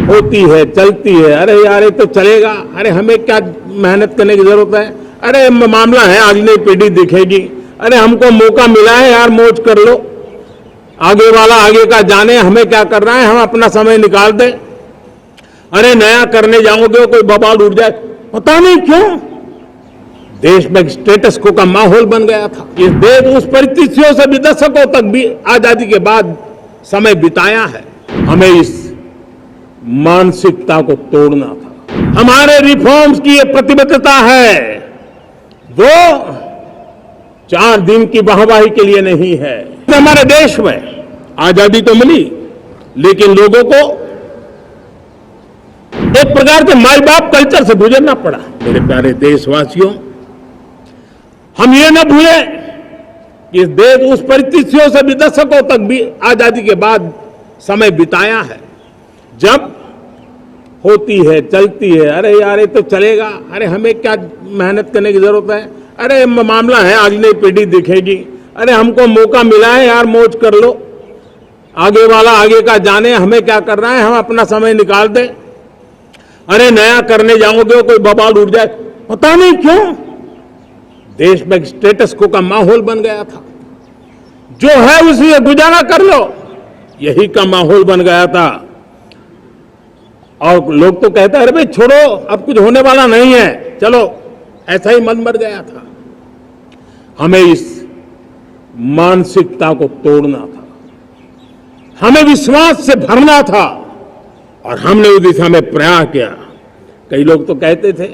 होती है, चलती है। अरे यार ये तो चलेगा, अरे हमें क्या मेहनत करने की जरूरत है, अरे मामला है आज नई पीढ़ी दिखेगी, अरे हमको मौका मिला है यार मौज कर लो, आगे वाला आगे का जाने, हमें क्या करना है, हम अपना समय निकाल दें। अरे नया करने जाओगे कोई बवाल उठ जाए, पता नहीं क्यों देश में स्टेटस को का माहौल बन गया था। ये देश उस परिस्थितियों से भी दशकों तक भी आजादी के बाद समय बिताया है। हमें इस मानसिकता को तोड़ना था। हमारे रिफॉर्म्स की ये प्रतिबद्धता है, वो 4 दिन की वाहवाही के लिए नहीं है। हमारे देश में आजादी तो मिली, लेकिन लोगों को एक प्रकार के माई बाप कल्चर से गुजरना पड़ा। मेरे प्यारे देशवासियों, हम ये न भूलें कि इस देश उस परिस्थितियों से भी दशकों तक भी आजादी के बाद समय बिताया है, जब होती है, चलती है। अरे यार ये तो चलेगा, अरे हमें क्या मेहनत करने की जरूरत है, अरे मामला है आज नई पीढ़ी दिखेगी, अरे हमको मौका मिला है यार मौज कर लो, आगे वाला आगे का जाने, हमें क्या करना है, हम अपना समय निकाल दें। अरे नया करने जाओगे कोई बवाल उठ जाए, पता नहीं क्यों देश में स्टेटस को का माहौल बन गया था। जो है उसी से गुजारा कर लो, यही का माहौल बन गया था। और लोग तो कहते हैं अरे भाई छोड़ो अब कुछ होने वाला नहीं है, चलो, ऐसा ही मन मर गया था। हमें इस मानसिकता को तोड़ना था, हमें विश्वास से भरना था, और हमने उस दिशा में प्रयास किया। कई लोग तो कहते थे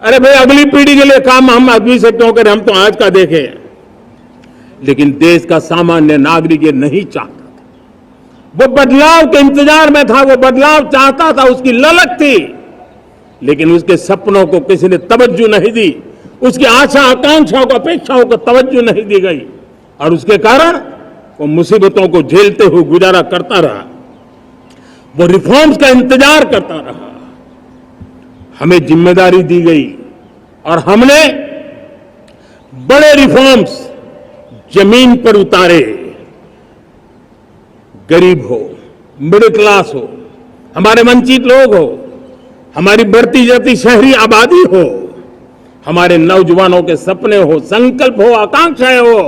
अरे भाई अगली पीढ़ी के लिए काम हम अभी से क्यों करें, हम तो आज का देखें। लेकिन देश का सामान्य नागरिक ये नहीं चाहता था, वो बदलाव के इंतजार में था, वो बदलाव चाहता था, उसकी ललक थी, लेकिन उसके सपनों को किसी ने तवज्जो नहीं दी, उसकी आशा आकांक्षाओं को अपेक्षाओं को तवज्जो नहीं दी गई, और उसके कारण वो मुसीबतों को झेलते हुए गुजारा करता रहा, वो रिफॉर्म्स का इंतजार करता रहा। हमें जिम्मेदारी दी गई और हमने बड़े रिफॉर्म्स जमीन पर उतारे। गरीब हो, मिडिल क्लास हो, हमारे वंचित लोग हो, हमारी बढ़ती जाती शहरी आबादी हो, हमारे नौजवानों के सपने हो, संकल्प हो, आकांक्षाएं हो,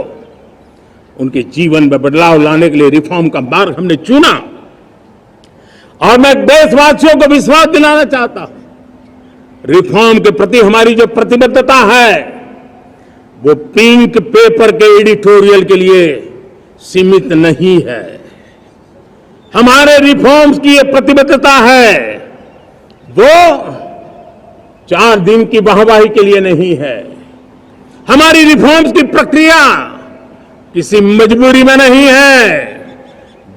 उनके जीवन में बदलाव लाने के लिए रिफॉर्म का मार्ग हमने चुना। और मैं देशवासियों को विश्वास दिलाना चाहता हूं, रिफॉर्म के प्रति हमारी जो प्रतिबद्धता है वो पिंक पेपर के एडिटोरियल के लिए सीमित नहीं है। हमारे रिफॉर्म्स की ये प्रतिबद्धता है, वो 4 दिन की वाहवाही के लिए नहीं है। हमारी रिफॉर्म्स की प्रक्रिया किसी मजबूरी में नहीं है,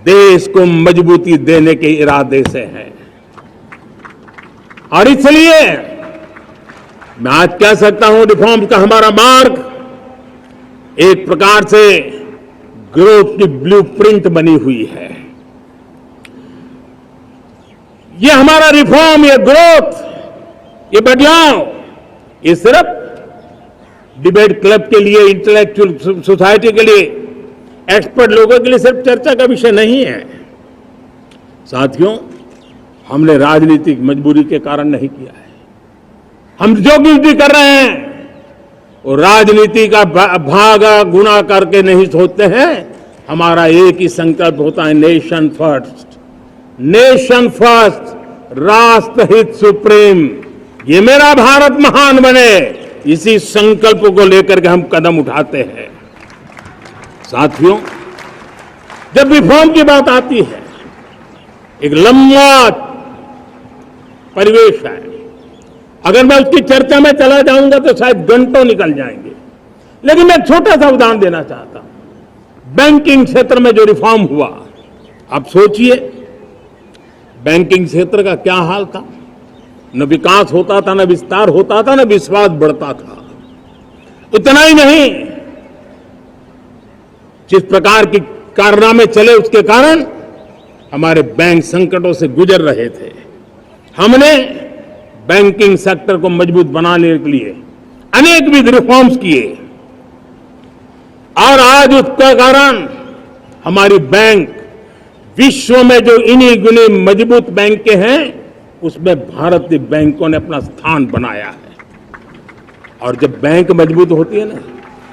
देश को मजबूती देने के इरादे से है। और इसलिए मैं आज कह सकता हूं रिफॉर्म का हमारा मार्ग एक प्रकार से ग्रोथ की ब्लूप्रिंट बनी हुई है। ये हमारा रिफॉर्म, ये ग्रोथ, ये बदलाव, ये सिर्फ डिबेट क्लब के लिए, इंटेलेक्चुअल सोसाइटी के लिए, एक्सपर्ट लोगों के लिए सिर्फ चर्चा का विषय नहीं है। साथियों, हमने राजनीतिक मजबूरी के कारण नहीं किया है। हम जो कुछ भी कर रहे हैं वो राजनीति का भागा गुना करके नहीं सोचते हैं। हमारा एक ही संकल्प होता है, नेशन फर्स्ट, नेशन फर्स्ट, राष्ट्रहित सुप्रीम, ये मेरा भारत महान बने, इसी संकल्प को लेकर के हम कदम उठाते हैं। साथियों, जब रिफॉर्म की बात आती है, एक लंबा परिवेश है। अगर मैं उसकी चर्चा में चला जाऊंगा तो शायद घंटों निकल जाएंगे, लेकिन मैं छोटा सा उदाहरण देना चाहता हूं। बैंकिंग क्षेत्र में जो रिफॉर्म हुआ, आप सोचिए बैंकिंग क्षेत्र का क्या हाल था। न विकास होता था, न विस्तार होता था, न विश्वास बढ़ता था। इतना ही नहीं, जिस प्रकार की कारनामे चले उसके कारण हमारे बैंक संकटों से गुजर रहे थे। हमने बैंकिंग सेक्टर को मजबूत बनाने के लिए अनेकविध रिफॉर्म्स किए, और आज उसका कारण हमारी बैंक विश्व में जो इन्हीं गुने मजबूत बैंक के हैं, उसमें भारतीय बैंकों ने अपना स्थान बनाया है। और जब बैंक मजबूत होती है ना,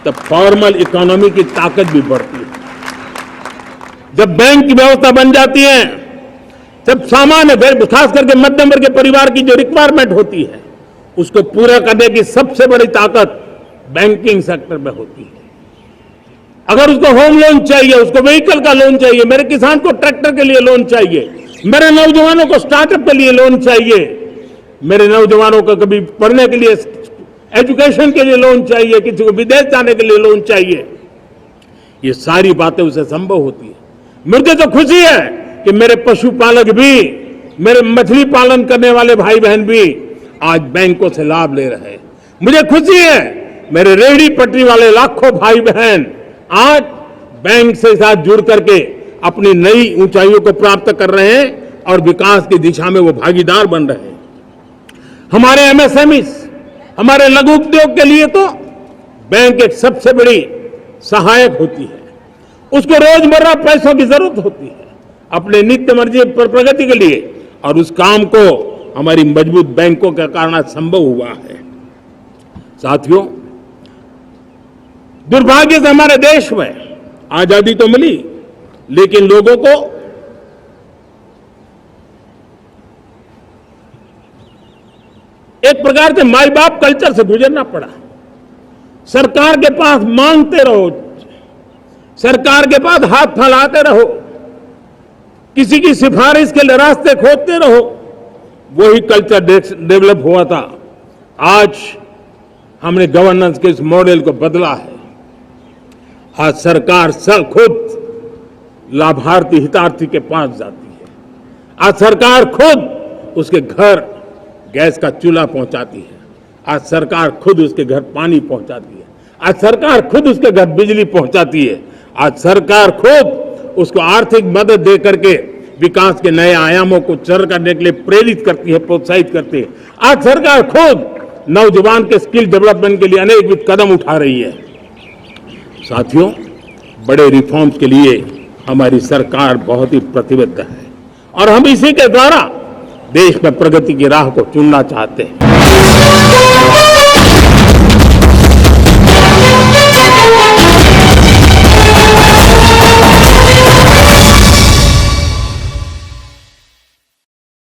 तब फॉर्मल इकोनॉमी की ताकत भी बढ़ती है। जब बैंक की व्यवस्था बन जाती है, जब सामान्य, खास करके मध्यम वर्ग के परिवार की जो रिक्वायरमेंट होती है, उसको पूरा करने की सबसे बड़ी ताकत बैंकिंग सेक्टर में होती है। अगर उसको होम लोन चाहिए, उसको व्हीकल का लोन चाहिए, मेरे किसान को ट्रैक्टर के लिए लोन चाहिए, मेरे नौजवानों को स्टार्टअप के लिए लोन चाहिए, मेरे नौजवानों को कभी पढ़ने के लिए, एजुकेशन के लिए लोन चाहिए, किसी को विदेश जाने के लिए लोन चाहिए, ये सारी बातें उसे संभव होती है। मुझे तो खुशी है कि मेरे पशुपालक भी, मेरे मछली पालन करने वाले भाई बहन भी आज बैंकों से लाभ ले रहे हैं। मुझे खुशी है मेरे रेहड़ी पटरी वाले लाखों भाई बहन आज बैंक से साथ जुड़ करके अपनी नई ऊंचाइयों को प्राप्त कर रहे हैं और विकास की दिशा में वो भागीदार बन रहे हैं। हमारे एमएसएमईज, हमारे लघु उद्योग के लिए तो बैंक एक सबसे बड़ी सहायक होती है। उसको रोजमर्रा पैसों की जरूरत होती है अपने नित्य मर्जी पर प्रगति के लिए, और उस काम को हमारी मजबूत बैंकों के कारण संभव हुआ है। साथियों, दुर्भाग्य से हमारे देश में आजादी तो मिली, लेकिन लोगों को एक प्रकार से माई बाप कल्चर से गुजरना पड़ा। सरकार के पास मांगते रहो, सरकार के पास हाथ फैलाते रहो, किसी की सिफारिश के लिए रास्ते खोदते रहो, वही कल्चर डेवलप हुआ था। आज हमने गवर्नेंस के इस मॉडल को बदला है। आज सरकार खुद लाभार्थी हितार्थी के पास जाती है। आज सरकार खुद उसके घर गैस का चूल्हा पहुंचाती है। आज सरकार खुद उसके घर पानी पहुंचाती है। आज सरकार खुद उसके घर बिजली पहुंचाती है। आज सरकार खुद उसको आर्थिक मदद दे करके विकास के नए आयामों को चर करने के लिए प्रेरित करती है, प्रोत्साहित करती है। आज सरकार खुद नौजवान के स्किल डेवलपमेंट के लिए अनेक कदम उठा रही है। साथियों, बड़े रिफॉर्म्स के लिए हमारी सरकार बहुत ही प्रतिबद्ध है और हम इसी के द्वारा देश में प्रगति की राह को चुनना चाहते हैं।